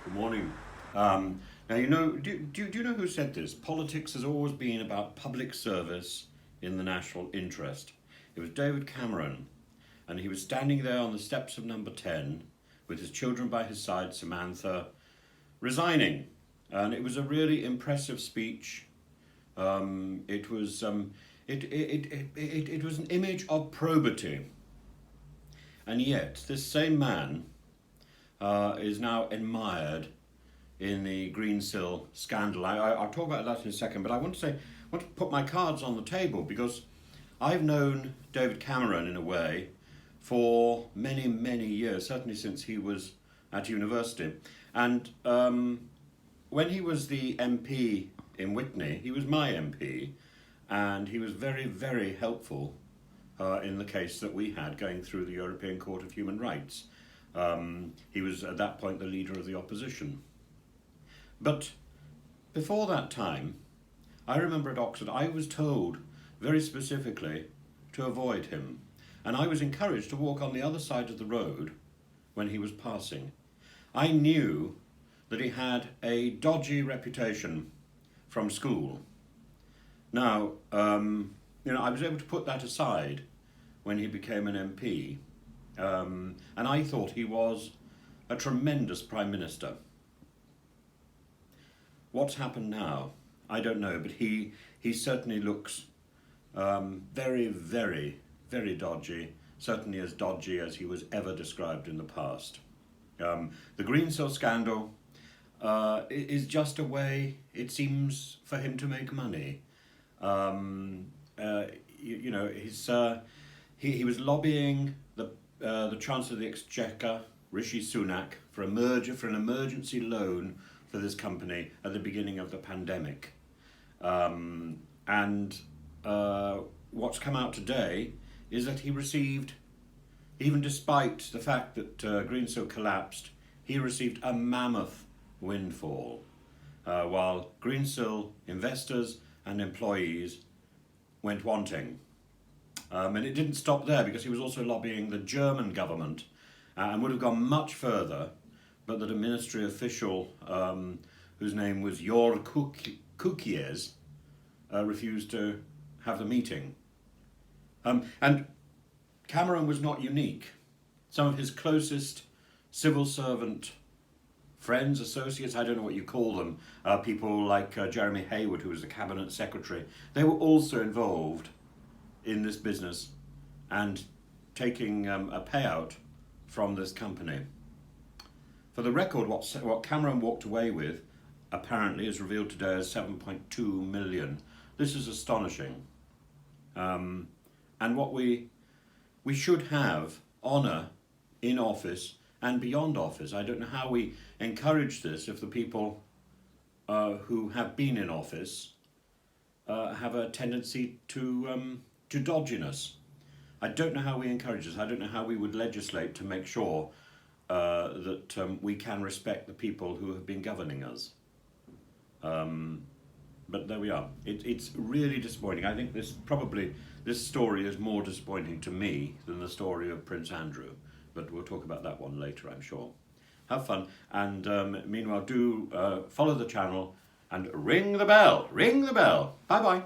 Good morning. Now, do you know who said this? Politics has always been about public service in the national interest. It was David Cameron, and he was standing there on the steps of number 10 with his children by his side, Samantha, resigning. And it was a really impressive speech. It was it was an image of probity. And yet, this same man is now admired in the Greensill scandal. I'll talk about that in a second, but I want to put my cards on the table because I've known David Cameron in a way for many, many years, certainly since he was at university. And when he was the MP in Witney, he was my MP, and he was very, very helpful in the case that we had going through the European Court of Human Rights. He was at that point the leader of the opposition. But before that time, I remember at Oxford, I was told very specifically to avoid him. And I was encouraged to walk on the other side of the road when he was passing. I knew that he had a dodgy reputation from school. Now, I was able to put that aside when he became an MP. And I thought he was a tremendous Prime Minister. What's happened now? I don't know, but he certainly looks very, very, very dodgy, certainly as dodgy as he was ever described in the past. The Greensill scandal is just a way, it seems, for him to make money. He was lobbying the Chancellor of the Exchequer, Rishi Sunak, for an emergency loan for this company at the beginning of the pandemic. What's come out today is that he received, even despite the fact that Greensill collapsed, he received a mammoth windfall, while Greensill investors and employees went wanting. And it didn't stop there because he was also lobbying the German government and would have gone much further, but that a ministry official whose name was Jor Kukies refused to have the meeting. And Cameron was not unique. Some of his closest civil servant friends, associates, I don't know what you call them, people like Jeremy Hayward, who was the cabinet secretary, they were also involved in this business and taking a payout from this company. For the record, what Cameron walked away with apparently is revealed today as 7.2 million. This is astonishing. And what we should have honour in office and beyond office. I don't know how we encourage this if the people who have been in office have a tendency to dodginess. I don't know how we encourage this. I don't know how we would legislate to make sure that we can respect the people who have been governing us. But there we are. It's really disappointing. I think this story is more disappointing to me than the story of Prince Andrew. But we'll talk about that one later, I'm sure. Have fun. And meanwhile, do follow the channel and ring the bell. Ring the bell. Bye-bye.